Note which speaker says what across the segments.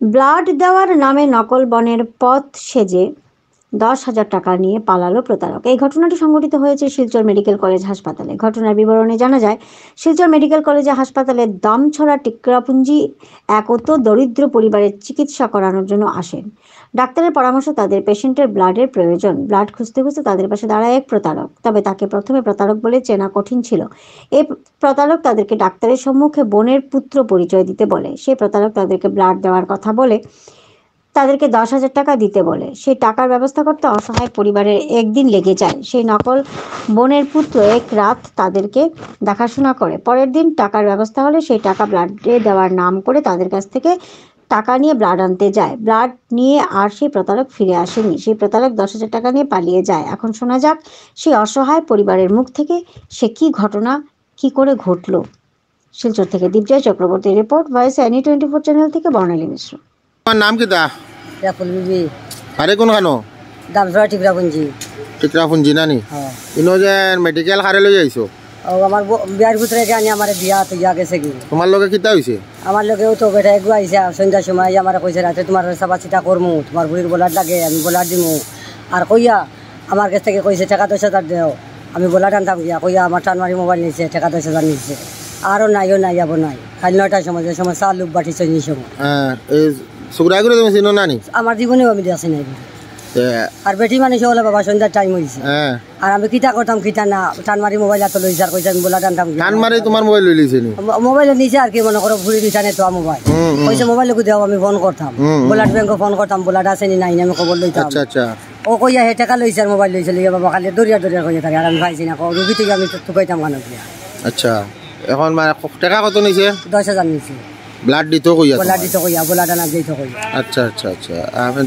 Speaker 1: Blood দেওয়ার নামে নকল বনের পথ সেজে 10,000 টাকা নিয়ে পালালো প্রতারক। এই ঘটনাটি সংঘটিত হয়েছে শিলচর মেডিকেল কলেজ হাসপাতালে। ঘটনার বিবরণে জানা যায়, শিলচর মেডিকেল কলেজে হাসপাতালে দামছড়া টিকরাপুঞ্জি এক অত দরিদ্র পরিবারের চিকিৎসা করানোর জন্য আসেন। ডাক্তারের পরামর্শ তাদের পেশেন্টের ব্লাডের প্রয়োজন। ব্লাড খুঁজতে খুঁজতে তাদের পাশে দাঁড়ায় এক প্রতারক। তবে তাকে প্রথমে প্রতারক বলে চেনা কঠিন ছিল। এই প্রতারক তাদেরকে ডাক্তারের সম্মুখে বোনের পুত্র পরিচয় দিতে বলে। সেই প্রতারক তাদেরকে ব্লাড দেওয়ার কথা বলে তাদেরকে 10,000 টাকা দিতে বলে। সেই টাকার ব্যবস্থা করতে অসহায় পরিবারের একদিন লেগে যায়। সেই নকল বোনের পুত্র এক রাত তাদেরকে দেখাশোনা করে। পরের দিন টাকার ব্যবস্থা হলে সেই টাকা ব্লাডে দেওয়ার নাম করে তাদের কাছ থেকে টাকা নিয়ে ব্লাড আনতে যায়। ব্লাড নিয়ে আর সেই প্রতারক ফিরে আসেনি। সেই প্রতারক 10,000 টাকা নিয়ে পালিয়ে যায়। এখন শোনা যাক সেই অসহায় পরিবারের মুখ থেকে সে কি ঘটনা কি করে ঘটল। শিলচর থেকে দীপজয় চক্রবর্তীর রিপোর্ট, ভয়েস এনি 24 চ্যানেল থেকে বর্ণালী মিশ্র।
Speaker 2: তোমার নাম কি তা?
Speaker 3: বিবি
Speaker 2: আরে কোন খানো?
Speaker 3: দামছড়া টিকরাপুঞ্জি।
Speaker 2: টিকরাপুঞ্জি নানি?
Speaker 3: হ্যাঁ।
Speaker 2: ইনো যে মেডিকেল খারে লই আইছো?
Speaker 3: ও আমার বিয়ার ভিতরে জানি আমার বিয়া তো ইয়া গেছে কি।
Speaker 2: তোমার লগে কিতা হইছে?
Speaker 3: আমার লগেও তো বেটা এগু আইছে সন্ধ্যার সময় আমার কইছে রাতে তোমার সাবা চিতা করমু, তোমার বুড়ির বলার লাগে আমি বলার দিমু। আর কইয়া আমার কাছ থেকে কইছে টাকা 10,000 দেও, আমি বলার আনতাম গিয়া কইয়া আমার টানমারি মোবাইল নিছে, টাকা 10,000 নিছে। আরও নাইও নাই যাবো নাই খালি 9টার সময় যে সময় চাল লুক বাটি চল্লিশ সময়।
Speaker 2: হ্যাঁ, এই সুগ্রাগুলো তুমি চিনো নানি?
Speaker 3: আমার জীবনেও আমি দেখছি নাই। আর বেটি মানুষ হলে বাবা সন্ধ্যার টাইম হয়েছে। আর আমি কিতা করতাম কিতা না টানমারি মোবাইল এত লইছে আর কইছে আমি বলা টানতাম।
Speaker 2: টানমারি তোমার মোবাইল লই লইছে নি?
Speaker 3: মোবাইলে নিছে আর কি মনে করো ভুড়ি দিছা নে তো মোবাইল কইছে মোবাইল লগু দেও, আমি ফোন করতাম ব্লাড ব্যাংকে ফোন করতাম, ব্লাড আছে নি নাই আমি খবর লইতাম।
Speaker 2: আচ্ছা আচ্ছা। ও
Speaker 3: কইয়া হে টাকা লইছে আর মোবাইল লইছে লইয়া বাবা খালি দরিয়া দরিয়া কইয়া থাকে আর আমি পাইছি না রুগী থেকে আমি তো কইতাম কেন দিয়া।
Speaker 2: আচ্ছা, এখন মানে টাকা কত নিছে?
Speaker 3: 10,000 নিছে।
Speaker 2: ব্লাড দিতে কইয়া?
Speaker 3: ব্লাড দিতে কইয়া, ব্লাড আনা দিতে কইয়া।
Speaker 2: আচ্ছা আচ্ছা আচ্ছা।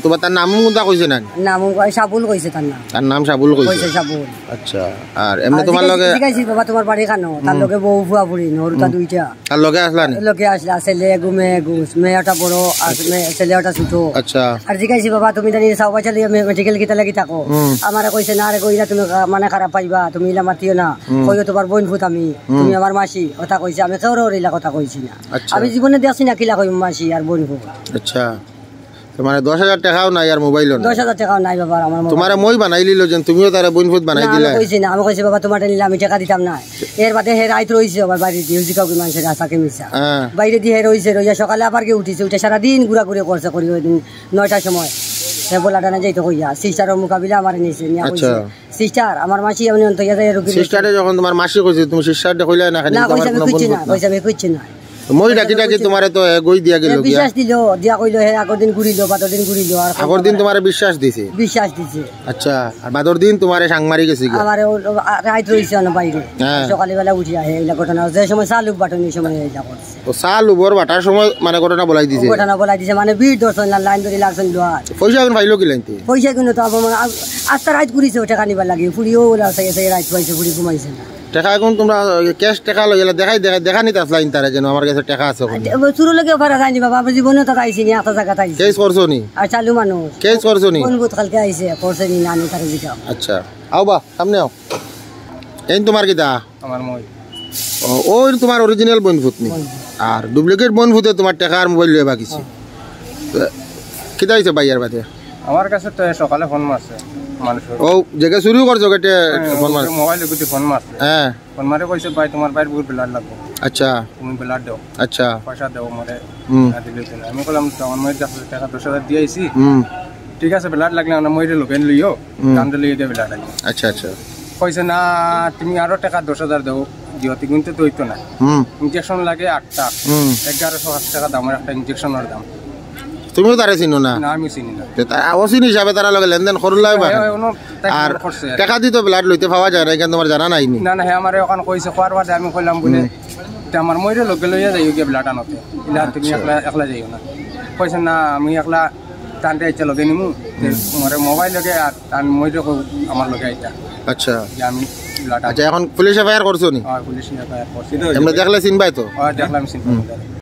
Speaker 2: তোমার তার নাম কোনটা কইছে না?
Speaker 3: নাম সাবুল কইছে তার নাম।
Speaker 2: তার নাম সাবুল কইছে?
Speaker 3: সাবুল।
Speaker 2: আচ্ছা। আর এমনি তোমার লগে
Speaker 3: জিগাইছি বাবা তোমার বাড়ি কানো? তার লগে বউ ফুয়া ফুড়ি নরুতা দুইটা।
Speaker 2: তার লগে আসলা নি?
Speaker 3: লগে আসলা, ছেলে গুমে গুস, মেয়েটা বড় আর ছেলেটা ছোট।
Speaker 2: আচ্ছা।
Speaker 3: আর জিগাইছি বাবা তুমি জানি সাউবা চালি মেডিকেল কিতা লাগি থাকো? আমারে কইছে না রে কইলা তুমি মানে খারাপ পাইবা, তুমি ইলা মাতিও না, কইও তোমার বোন ফুত আমি, তুমি আমার মাসি কথা কইছে। আমি কেউরে ইলা কথা কইছি না, আমি জীবনে দেখছি না কিলা কই মাসি আর বোন ফুত।
Speaker 2: আচ্ছা, তোমার 10,000 টাকাও নাই আর মোবাইলও নাই?
Speaker 3: 10,000 টাকাও নাই বাবা আমার।
Speaker 2: তোমারে মই বানাই লিলো যেন তুমিও তারে বোন ফুত বানাই দিলা?
Speaker 3: আমি কইছি না, আমি কইছি বাবা তোমার নিলে আমি টাকা দিতাম না। এর বাদে হে রাইত রইছে আবার বাইরে দিয়ে জিকাও কি মানুষের আশাকে মিশা বাইরে দিয়ে রইছে, রইয়া সকালে আবার কে উঠিছে, উঠে সারাদিন ঘুরাঘুরি করছে করি ওই দিন 9টার সময় সে বলাটা না যাইতো কইয়া। সিস্টারের মোকাবিলা আমার নিছে নিয়া কইছে সিস্টার আমার মাসি আমি অন্ত ইয়া যায় রুগী। সিস্টারে
Speaker 2: যখন তোমার মাসি কইছে তুমি সিস্টারটা কইলা না? খালি
Speaker 3: তোমার কোনো বোন না কইছে আমি কইছি না।
Speaker 2: মই ডাকি ডাকি তোমারে তো গই দিয়া গেল,
Speaker 3: বিশ্বাস দিল দিয়া কইলো হে আগর দিন ঘুরিল বাদর দিন ঘুরিল। আর
Speaker 2: আগর দিন তোমারে বিশ্বাস দিছে? বিশ্বাস
Speaker 3: দিছে।
Speaker 2: আচ্ছা, আর বাদর দিন তোমারে সাংমারি গেছে কি?
Speaker 3: আমারে রাইত রইছে না বাইরে, সকালে বেলা উঠি আহে এইলা ঘটনা যে সময় চালুক বাটনি সময় এইলা করছে।
Speaker 2: তো চালুবর বাটার সময় মানে ঘটনা বলাই দিছে? ঘটনা
Speaker 3: বলাই দিছে মানে বীর দর্শন লাইন ধরে লাগছেন লোয়া।
Speaker 2: পয়সা কোন ফাইলো কি লাইনতে?
Speaker 3: পয়সা কিন্তু তো আস্তা রাইত ঘুরিছে টাকা নিবার লাগে, ফুড়িও ওলা আছে রাইত পাইছে, ফুড়ি ঘুমাইছে না।
Speaker 2: টাকা এখন তোমরা ক্যাশ টাকা লই গেলা দেখাই দেখা নিতে আসলাইন তারা যেন আমার কাছে টাকা আছে।
Speaker 3: শুরু লাগে ফারা যায়নি বাবা, আমার জীবনে তো আইছি নি একটা জায়গা আইছি।
Speaker 2: কেস করছো নি? আর
Speaker 3: চালু মানুষ
Speaker 2: কেস করছো নি?
Speaker 3: কোন বুত কালকে আইছে করছে নি নানি তারে জিগাও।
Speaker 2: আচ্ছা, আও বা সামনে আও। এই তোমার কিটা?
Speaker 3: আমার মই।
Speaker 2: ওই তোমার অরিজিনাল বনভূত নি? আর ডুপ্লিকেট বনভূতে তোমার টাকা আর মোবাইল লইয়া বাকিছে কিটা হইছে বাইয়ার বাদে?
Speaker 4: আমার কাছে তো সকালে ফোন মারছে মানুষ।
Speaker 2: ও জায়গা শুরু করছো কেটে ফোন মারছে?
Speaker 4: মোবাইল গুটি ফোন মারছে।
Speaker 2: হ্যাঁ,
Speaker 4: ফোন মারে কইছে ভাই তোমার ভাইয়ের বহুত ব্লাড লাগবে।
Speaker 2: আচ্ছা,
Speaker 4: তুমি ব্লাড দাও।
Speaker 2: আচ্ছা,
Speaker 4: পয়সা দাও মরে না দিলে না। আমি কইলাম তখন মই টাকা 10,000 দিয়েছি। ঠিক আছে ব্লাড লাগলে না মইরে লোকেন লইও কান্দে লইয়ে দে ব্লাড। আচ্ছা আচ্ছা। কইছে না তুমি আরো টাকা 10,000 দাও দিও, কিন্তু তো হইতো না। ইনজেকশন লাগে 8টা, 1108 টাকা দামের একটা ইনজেকশনের দাম।
Speaker 2: তুমিও তারে চিনো না?
Speaker 4: না আমি চিনি না।
Speaker 2: অচিন হিসাবে তারা লগে লেনদেন করল লাগবে। আর টাকা দিতে ব্লাড লইতে পাওয়া যায় না, কেন তোমার জানা নাই?
Speaker 4: না না, হে আমার এখন কইছে খোয়ার বাদে আমি কইলাম বলে আমার মইরে লগে লইয়া যাইও গিয়ে ব্লাড আনতে, ইলা তুমি একলা যাইও না। কইছে না আমি একলা টানতে আইতে লগে নিমু, তোমার মোবাইল লগে আর মইরে আমার লগে আইতা।
Speaker 2: আচ্ছা,
Speaker 4: আমি ব্লাড।
Speaker 2: আচ্ছা, এখন পুলিশ এফআইআর করছো নি?
Speaker 4: হ্যাঁ পুলিশ এফআইআর করছি।
Speaker 2: এমনি দেখলে চিনবাই তো?
Speaker 4: হ্যাঁ দেখলাম চিনবাই।